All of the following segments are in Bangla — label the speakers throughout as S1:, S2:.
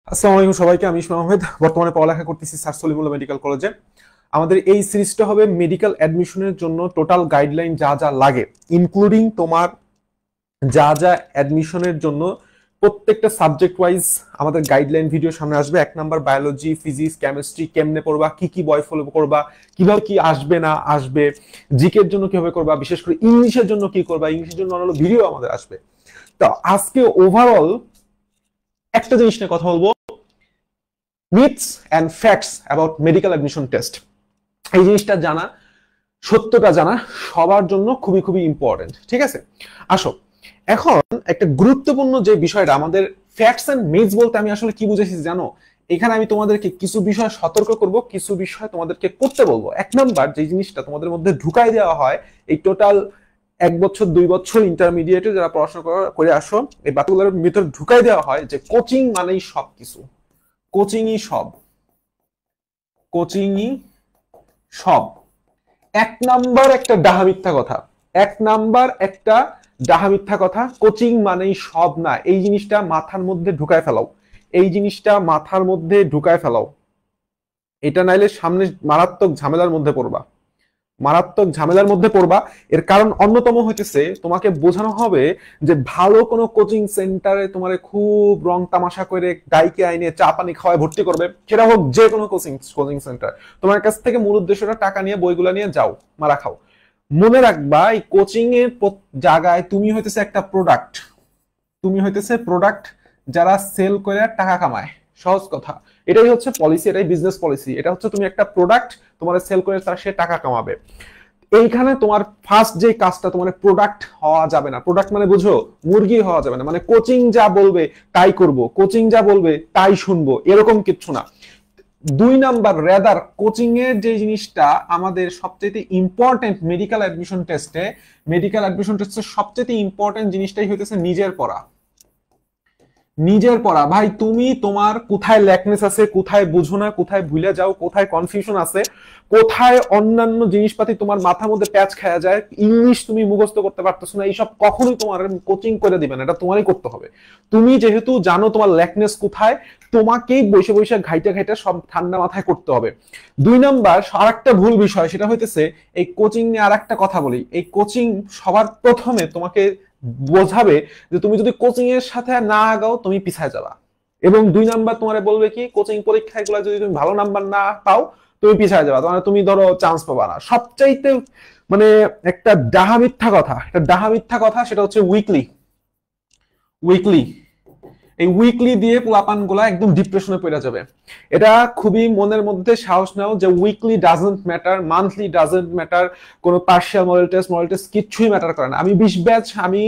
S1: আসসালামু আলাইকুম সবাইকে। আমি ইসমাম আহমেদ, বর্তমানে পড়ালেখা করতেছি স্যার সলিমুল্লাহ মেডিকেল কলেজে। আমাদের এই সিরিজটা হবে মেডিকেল অ্যাডমিশনের জন্য টোটাল গাইডলাইন যা যা লাগে, ইনক্লুডিং তোমার যা যা অ্যাডমিশনের জন্য প্রত্যেকটা সাবজেক্ট ওয়াইজ আমাদের গাইডলাইন ভিডিও সামনে আসবে। 1 নাম্বার বায়োলজি, ফিজিক্স, কেমিস্ট্রি কেমনে পড়বা, কি কি বই ফলো করবা, কিভাবে কি আসবে না আসবে, জিকের জন্য কিভাবে করবা, বিশেষ করে ইংলিশের জন্য কি করবা, ইংলিশের জন্য অন্যান্য ভিডিও আমাদের আসবে। তো আজকে ওভারঅল একটা জিনিস নিয়ে কথা বলবো, myths and facts about medical admission test. এই জিনিসটা জানা, সত্যটা জানা সবার জন্য খুবই খুবই ইম্পর্টেন্ট। ঠিক আছে, আসো এখন একটা গুরুত্বপূর্ণ যে বিষয়টা আমাদের ফ্যাক্টস অ্যান্ড মিথস বলতে আমি আসলে কি বুঝেছি জানো? এখানে আমি তোমাদেরকে কিছু বিষয় সতর্ক করব, কিছু বিষয় তোমাদেরকে করতে বলবো। 1 নাম্বার যে জিনিসটা তোমাদের মধ্যে ঢুকাই দেওয়া হয়, এই টোটাল 1 বছর 2 বছর ইন্টারমিডিয়েটে যারা পড়াশোনা করে আসো, এই বাতুগুলোর ভিতরে ঢুকাই দেওয়া হয় যে কোচিং মানেই সবকিছু, কোচিংই সব, কোচিংই সব। 1 নাম্বার একটা ডাহা মিথ্যা কথা, 1 নাম্বার একটা ডাহা মিথ্যা কথা। কোচিং মানেই সব না, এই জিনিসটা মাথার মধ্যে ঢুকায় ফেলাও, এই জিনিসটা মাথার মধ্যে ঢুকায় ফেলাও। এটা নাইলে সামনে মারাত্মক ঝামেলার মধ্যে পড়বা, মারাত্মক ঝামেলার মধ্যে পড়বা। এর কারণ অন্যতম হইতেছে তোমাকে বোঝানো হবে যে ভালো কোনো কোচিং সেন্টারে তোমার খুব রং তামাশা করে ডাইকে আইনে চা পানি খাওয়ায় ভর্তি করবে, সেটা হোক যে কোনো কোচিং কোচিং সেন্টার। তোমার কাছ থেকে মূল উদ্দেশ্যটা টাকা নিয়ে বইগুলা নিয়ে যাও, মারা খাও। মনে রাখবা এই কোচিং এর জায়গায় তুমি হইতেছে একটা প্রোডাক্ট, তুমি হইতেছে প্রোডাক্ট যারা সেল করে টাকা কামায়। সহজ কথা, এটাই হচ্ছে পলিসি, এটাই বিজনেস পলিসি। এটা হচ্ছে তুমি একটা প্রোডাক্ট, তোমার সেল করে তারা সে টাকা কামাবে। এইখানে তোমার ফার্স্ট যে কাজটা, তোমার প্রোডাক্ট হওয়া যাবে না। প্রোডাক্ট মানে বুঝো, মুরগি হওয়া যাবে না। মানে কোচিং যা বলবে তাই করব, কোচিং যা বলবে তাই শুনবো, এরকম কিচ্ছু না। 2 নাম্বার রেদার কোচিং এর যে জিনিসটা আমাদের সবচেয়ে ইম্পর্টেন্ট মেডিকেল অ্যাডমিশন টেস্টে, মেডিকেল অ্যাডমিশন টেস্টের সবচেয়ে ইম্পর্টেন্ট জিনিসটাই হইতেছে নিজের পড়া। নিজের পড়া ভাই, তুমি তোমার কোথায় ল্যাকনেস আছে, কোথায় বুঝো না, কোথায় ভুলে যাও, কোথায় কনফিউশন আছে, কোথায় অন্যান্য জিনিসপাতি তোমার মাথার মধ্যে প্যাচ খাওয়া যায়, ইংলিশ তুমি মুখস্থ করতে পারতেছো না, এইসব কখনোই তোমার কোচিং করে দিবে না, এটা তোমারই করতে হবে। তুমি যেহেতু জানো তোমার ল্যাকনেস কোথায়, তোমাকেই বসে বসে ঘাইটা ঘাইটা সব ঠান্ডা মাথায় করতে হবে। 2 নাম্বার আর একটা ভুল বিষয়, সেটা হইতেছে এই কোচিং নিয়ে আর একটা কথা বলি। এই কোচিং সবার প্রথমে তোমাকে বোঝাবে যে তুমি যদি কোচিং এর সাথে না আগাও তুমি পিছায় যাবা। এবং 2 নাম্বার তোমার বলবে কি, কোচিং পরীক্ষায় গুলো যদি তুমি ভালো নাম্বার না পাও তুমি পিছায় যাবা, তোমার তুমি ধরো চান্স পাবা না। সবচাইতে মানে একটা ডাহা মিথ্যা কথা, একটা ডাহা মিথ্যা কথা, সেটা হচ্ছে উইকলি। উইকলি, এই উইকলি দিয়ে পোলাপান গুলা একদম ডিপ্রেশনে পড়ে যাবে। এটা খুবই মনের মধ্যে সাহস নাও যে weekly doesn't matter, monthly doesn't matter, কোনো পার্শিয়াল মডেল টেস্ট কিছুই ম্যাটার করে না। আমি 20 ব্যাচ, আমি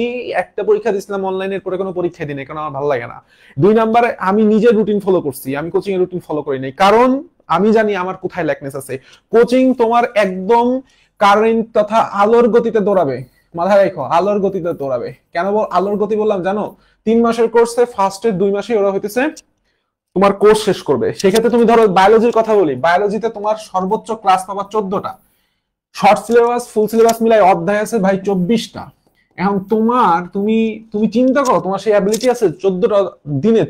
S1: একটা পরীক্ষা দিয়েছিলাম অনলাইনের পরে, কোনো পরীক্ষা দিই নাই, কারণ আমার ভালো লাগে না। 2 নাম্বারে আমি নিজের রুটিন ফলো করছি, আমি কোচিং এর রুটিন ফলো করি নাই, কারণ আমি জানি আমার কোথায় ল্যাকনেস আছে। কোচিং তোমার একদম কারেন্ট তথা আলোর গতিতে দৌড়াবে, মাথায় রাখো, আলোর গতিতে দৌড়াবে। কেন আলোর গতি বললাম জানো? 3 মাসের কোর্সে ফার্স্টের 2 মাসে ওরা হইতেছে তোমার কোর্স শেষ করবে। সেক্ষেত্রে তুমি ধরো বায়োলজির কথা বলি, বায়োলজিতে তোমার সর্বোচ্চ ক্লাস পাবা 14টা, শর্ট সিলেবাস ফুল সিলেবাস মিলাই অধ্যায় আছে ভাই 24টা। এখন তুমি তুমি চিন্তা করো, তোমার সেই অ্যাবিলিটি আছে 14 দিনে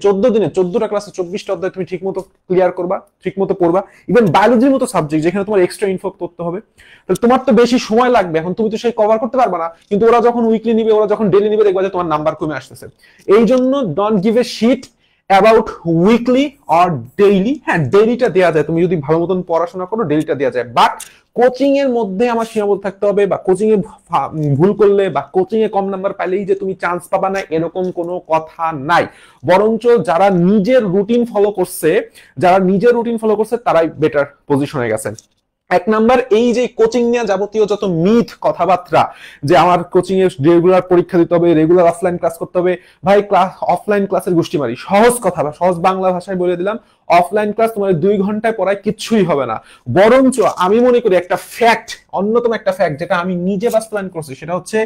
S1: 14টা ক্লাসে 24টা অধ্যায় তুমি ঠিক মতো ক্লিয়ার করবা, ঠিক মতো পড়বা। ইভেন বায়োলজির মতো সাবজেক্ট যেখানে তোমার এক্সট্রা ইনফো করতে হবে, তাহলে তোমার তো বেশি সময় লাগবে। এখন তুমি তো সেই কভার করতে পারবে না, কিন্তু ওরা যখন উইকলি নিবে, ওরা যখন ডেলি নিবে, দেখবা যে তোমার নাম্বার কমে আসতেছে। এই জন্য don't give a shit about weekly or daily. হ্যাঁ, ডেইলিটা দেওয়া যায়, তুমি যদি ভালো মতন পড়াশোনা করো ডেইলিটা দেওয়া যায়, বাট কোচিং এর মধ্যে আমার সীমাবদ্ধ থাকতে হবে। বা কোচিং এ ভুল করলে বা কোচিং এ কম নাম্বার পাইলেই যে তুমি চান্স পাবা না, এরকম কোনো কথা নাই। বরঞ্চ যারা নিজের রুটিন ফলো করছে, যারা নিজের রুটিন ফলো করছে তারাই বেটার পজিশনে গেছে। 1 নাম্বার এই যে কোচিং নিয়ে যাবতীয় যত মিথ কথাবার্তা, যে আমার কোচিং এ রেগুলার পরীক্ষা দিতে হবে, রেগুলার অফলাইন ক্লাস করতে হবে, ভাই ক্লাস অফলাইন ক্লাসের গোষ্ঠী মারি। সহজ কথা বা সহজ বাংলা ভাষায় বলে দিলাম, অফলাইন ক্লাস তোমার 2 ঘন্টায় পড়ায় কিচ্ছুই হবে না। বরঞ্চ আমি মনে করি একটা ফ্যাক্ট, অন্যতম একটা ফ্যাক্ট যেটা আমি নিজে বাস্তবায়ন করছি, সেটা হচ্ছে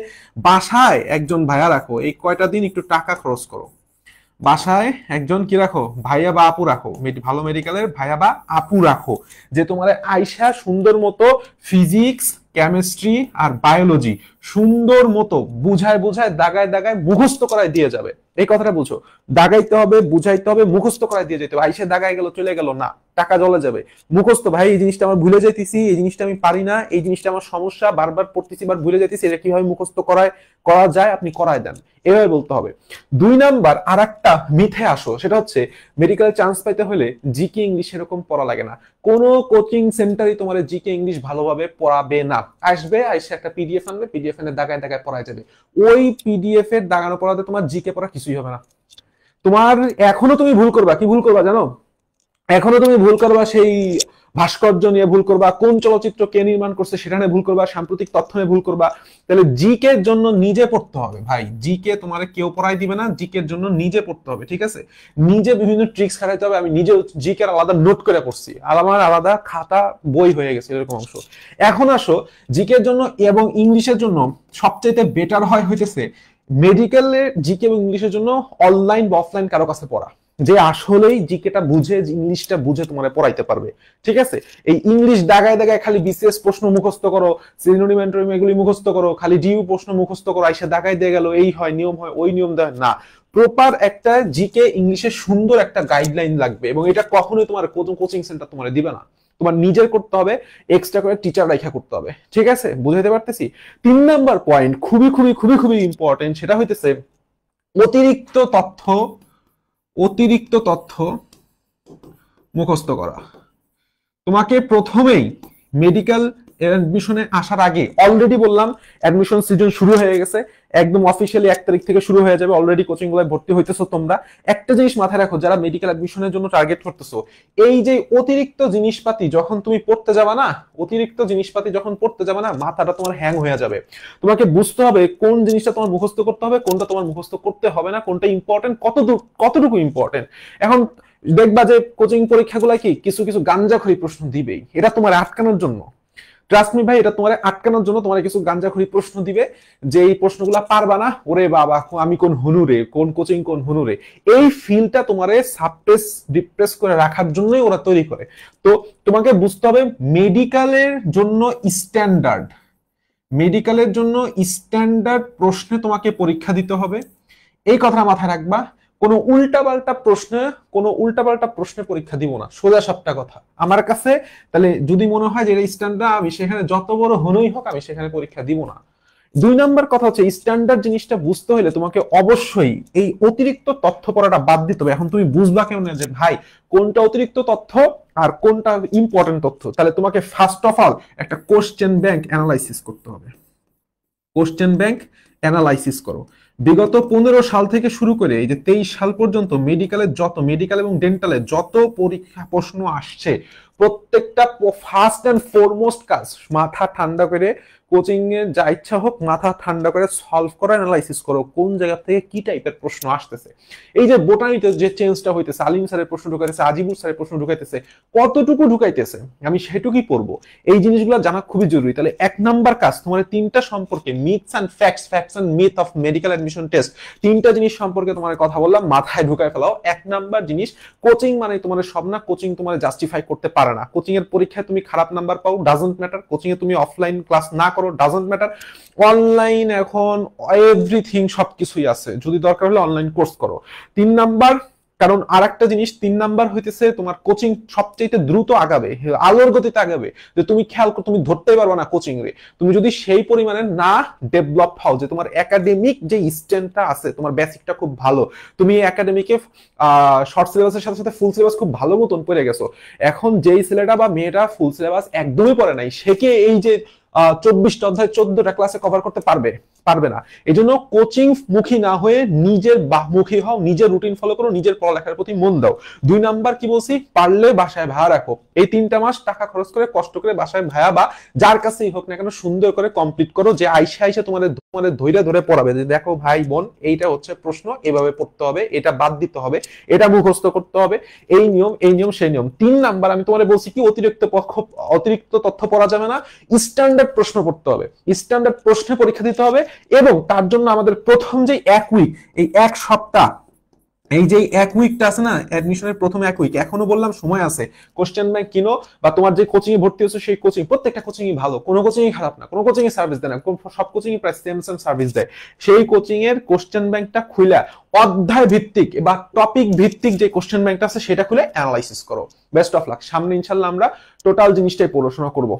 S1: বাসায় একজন ভাইয়া রাখো, এই কয়টা দিন একটু টাকা খরচ করো, বাসায় একজন কি রাখো, ভাইয়া বা আপু রাখো, ভালো মেডিকেলের ভাইয়া বা আপু রাখো, যে তোমার আয়শা সুন্দর মতো ফিজিক্স, কেমিস্ট্রি আর বায়োলজি সুন্দর মতো বুঝায় বুঝায় দাগায় দাগায় মুখস্থ করায় দিয়ে যাবে। এই কথাটা বুঝো। দাগাইতে হবে, বুঝাইতে হবে, মুখস্থ করাই দিয়ে যেতে হবে। আইসে দাগাই গেল চলে গেল না, টাকা জলে যাবে। মুখস্থ, ভাই এই জিনিসটা আমার ভুলে যাইতেছি, এই জিনিসটা আমি পারি না, এই জিনিসটা আমার সমস্যা, বারবার পড়তেছি বার ভুলে যাইতেছি, এটা কিভাবে মুখস্থ করা যায় আপনি করায় দেন, এভাবে বলতে হবে। 2 নাম্বার আর একটা মিথে আসো, সেটা হচ্ছে মেডিকেল চান্স পাইতে হলে জিকে ইংলিশ এরকম পড়া লাগে না। কোনো কোচিং সেন্টারই তোমার জিকে ইংলিশ ভালোভাবে পড়াবে না। আসবে আইসে একটা পিডিএফ আনবে, পিডিএফ এনে দাগায় দাগায় পড়ায় যাবে। ওই পিডিএফ এর দাগানো পড়াতে তোমার জিকে পড়া কিছুই হবে না। তোমার এখনো তুমি ভুল করবা, কি ভুল করবা জানো? এখনো তুমি ভুল করবা সেই ভাস্কর্য নিয়ে ভুল করবা, কোন চলচ্চিত্র কে নির্মাণ করছে সেটা নিয়ে ভুল করবা, সাম্প্রতিক তথ্য নিয়ে ভুল করবা। তাহলে জিকে এর জন্য নিজে পড়তে হবে ভাই, জিকে তোমার কেউ পড়াই দিবে না, জিকে এর জন্য নিজে পড়তে হবে, ঠিক আছে? নিজে বিভিন্ন ট্রিক্স খাটাইতে হবে। আমি নিজে জিকে আলাদা নোট করে পড়ছি, আর আমার আলাদা খাতা বই হয়ে গেছে এরকম অংশ। এখন আসো জিকে এর জন্য এবং ইংলিশের জন্য সবচেয়ে বেটার হয় হইতেছে মেডিকেলের জিকে এবং ইংলিশের জন্য অনলাইন বা অফলাইন কারো কাছে পড়া, যে আসলেই জিকেটা বুঝে, ইংলিশটা বুঝে তোমার পড়াইতে পারবে, ঠিক আছে? এই ইংলিশ দাগায় দাগায় খালি বিসিএস প্রশ্ন মুখস্থ করো, সিনোনিম অ্যান্টোনিম এগুলি মুখস্থ করো, খালি ডিউ প্রশ্ন মুখস্থ করো, আইসা দাগায় দিয়ে গেল, এই হয় নিয়ম হয়, ওই নিয়ম দেয় না। প্রপার একটা জিকে ইংলিশের সুন্দর একটা গাইডলাইন লাগবে, এবং এটা কখনোই তোমার কোচিং সেন্টার তোমার দিবে না, তোমার নিজের করতে হবে, এক্সট্রা করে টিচার রাখা করতে হবে, ঠিক আছে? বুঝাইতে পারতেছি? 3 নাম্বার পয়েন্ট খুবই খুবই খুবই খুবই ইম্পর্টেন্ট, সেটা হইতেছে অতিরিক্ত তথ্য, অতিরিক্ত তথ্য মুখস্থ করা। তোমাকে প্রথমেই মেডিকেল অ্যাডমিশনে আসার আগে, অলরেডি বললাম অ্যাডমিশন সিজন শুরু হয়ে গেছে, একদম অফিসিয়ালি 1 তারিখ থেকে শুরু হয়ে যাবে, অলরেডি কোচিং গুলোয় ভর্তি হইতেছো তোমরা। একটা জিনিস মাথায় রাখো, যারা মেডিকেল অ্যাডমিশনের জন্য টার্গেট করতেছো, এই যে অতিরিক্ত জিনিসপাতি যখন তুমি পড়তে যাবা না, অতিরিক্ত জিনিসপাতি যখন পড়তে যাবা না, মাথাটা তোমার হ্যাং হয়ে যাবে। তোমাকে বুঝতে হবে কোন জিনিসটা তোমার মুখস্থ করতে হবে, কোনটা তোমার মুখস্থ করতে হবে না, কোনটা ইম্পর্টেন্ট, কতটুকু ইম্পর্টেন্ট। এখন দেখবা যে কোচিং পরীক্ষাগুলো কি কিছু কিছু গাঞ্জাখড়ি প্রশ্ন দিবেই, এটা তোমার আটকানোর জন্য। ট্রাস্ট মি ভাই, এটা তোমার আটকানোর জন্য তোমার কিছু গাঞ্জাখড়ি প্রশ্ন দিবে, যে এই প্রশ্নগুলো পারবা না, ওরে বাবা আমি কোন হুনুরে, কোন কোচিং কোন হুনুরে, এই ফিলটা তোমারে সাবপ্রেস ডিপ্রেস করে রাখার জন্যই ওরা তৈরি করে। তো তোমাকে বুঝতে হবে মেডিকেলের জন্য স্ট্যান্ডার্ড, মেডিকেলের জন্য স্ট্যান্ডার্ড প্রশ্নে তোমাকে পরীক্ষা দিতে হবে, এই কথা মাথায় রাখবা। কোনো উল্টাপাল্টা প্রশ্নে পরীক্ষা দিব না, সোজা সাপটা কথা আমার কাছে। তাহলে যদি মনে হয় যে এটা স্ট্যান্ডার্ড, আমি সেখানে যত বড় হনই হোক আমি সেখানে পরীক্ষা দিব না। 2 নাম্বার কথা হচ্ছে স্ট্যান্ডার্ড জিনিসটা বুঝতে হলে তোমাকে অবশ্যই এই অতিরিক্ত তথ্য পড়াটা বাদ দিতে হবে। এখন তুমি বুঝবা কেমন যে ভাই কোনটা অতিরিক্ত তথ্য আর কোনটা ইম্পর্টেন্ট তথ্য। তাহলে তোমাকে ফার্স্ট অফ অল একটা কোশ্চেন ব্যাংক অ্যানালাইসিস করতে হবে। কোশ্চেন ব্যাংক অ্যানালাইসিস করো। বিগত 15 সাল থেকে শুরু করে এই যে 23 সাল পর্যন্ত মেডিকেল এবং ডেন্টালে যত পরীক্ষা প্রশ্ন আসছে, প্রত্যেকটা ফার্স্ট এন্ড ফরমোস্ট কাজ মাথা ঠান্ডা করে, কোচিং এ যা ইচ্ছা হোক মাথা ঠান্ডা করে সলভ করো, অ্যানালাইসিস করো কোন জায়গা থেকে কি টাইপের প্রশ্ন আসতেছে। এই যে বোটানিতে যে চেঞ্জটা হইতেছে, আলিম স্যারের প্রশ্ন ঢুকাইতেছে, আজিবুর স্যারের প্রশ্ন ঢুকাইতেছে, কতটুকু ঢুকাইতেছে আমি সেটুকুই পড়বো, এই জিনিসগুলো জানা খুবই জরুরি। তাহলে 1 নাম্বার কাজ তোমার 3টা সম্পর্কে, myths and facts and myth of medical admission test, 3টা জিনিস সম্পর্কে তোমার কথা বললাম, মাথায় ঢুকাই ফেলাও। 1 নাম্বার জিনিস, কোচিং মানে তোমার সব না, কোচিং তোমার জাস্টিফাই করতে পারে না। কোচিং এর পরীক্ষায় তুমি খারাপ নাম্বার পাও, ডাজন্ট ম্যাটার। কোচিং এ তুমি অফলাইন ক্লাস না করো, ডাজন্ট ম্যাটার। অনলাইন এখন এভরিথিং সবকিছুই আছে, যদি দরকার হলে অনলাইন কোর্স করো। 3 নাম্বার, কারণ আর একটা জিনিস, 3 নাম্বার হইতেছে তোমার কোচিং সবচেয়ে দ্রুত আগাবে, আলোর গতিতে আগাবে, যে তুমি খেয়াল করো তুমি ধরতেই পারবে না কোচিং রে। তুমি যদি সেই পরিমাণে না ডেভেলপ হও, যে তোমার একাডেমিক যে স্ট্রেংথটা আছে, তোমার বেসিকটা খুব ভালো, তুমি একাডেমিকে শর্ট সিলেবাসের সাথে সাথে ফুল সিলেবাস খুব ভালো মতন পড়ে গেছো। এখন যেই ছেলেটা বা মেয়েটা ফুল সিলেবাস একদমই পড়ে নাই, সে কি এই যে 24টা অধ্যায় 14টা ক্লাসে কভার করতে পারবে না। এই জন্য কোচিং মুখী না হয়ে নিজের মুখী হও, নিজের রুটিন ফলো করো, নিজের পড়ালেখার প্রতি মন দাও। 2 নাম্বার কি বলছি, পারলে বাসায় ভাড়া রাখো। এই 3টা মাস টাকা খরচ করে কষ্ট করে বাসায় ভাড়া বা যার কাছেই হোক না কেন সুন্দর করে কমপ্লিট করো, যে আইসা তোমাদের ধৈর্য ধরে পড়াবে, যে দেখো ভাই বোন এইটা হচ্ছে প্রশ্ন, এভাবে পড়তে হবে, এটা বাদ দিতে হবে, এটা মুখস্থ করতে হবে, এই নিয়ম সেই নিয়ম। 3 নাম্বার আমি তোমাদের বলছি কি, অতিরিক্ত তথ্য পড়া যাবে না, স্ট্যান্ডার্ড প্রশ্ন পড়তে হবে, স্ট্যান্ডার্ড প্রশ্নে পরীক্ষা দিতে হবে। এবং তার জন্য আমাদের প্রথম যে 1 উইক, এই 1 সপ্তাহ এই যে এক উইকটা আছে না অ্যাডমিশনের প্রথম এক উইক, এখনো বললাম সময় আছে, কোশ্চেন ব্যাংক কিনো, বা তোমার যে কোচিং এ ভর্তি হচ্ছে সেই কোচিং, প্রত্যেকটা কোচিং ই ভালো, কোনো কোচিং ই খারাপ না, কোনো কোচিং এ সার্ভিস দেয় না, সব কোচিং ই প্রায় সেম সেম সার্ভিস দেয়। সেই কোচিং এর কোশ্চেন ব্যাংকটা খুলে অধ্যায় ভিত্তিক বা টপিক ভিত্তিক যে কোশ্চেন ব্যাংকটা আছে সেটা খুলে অ্যানালাইসিস করো। বেস্ট অফ লাক, সামনে ইনশাল্লাহ আমরা টোটাল জিনিসটাই পড়াশোনা করবো।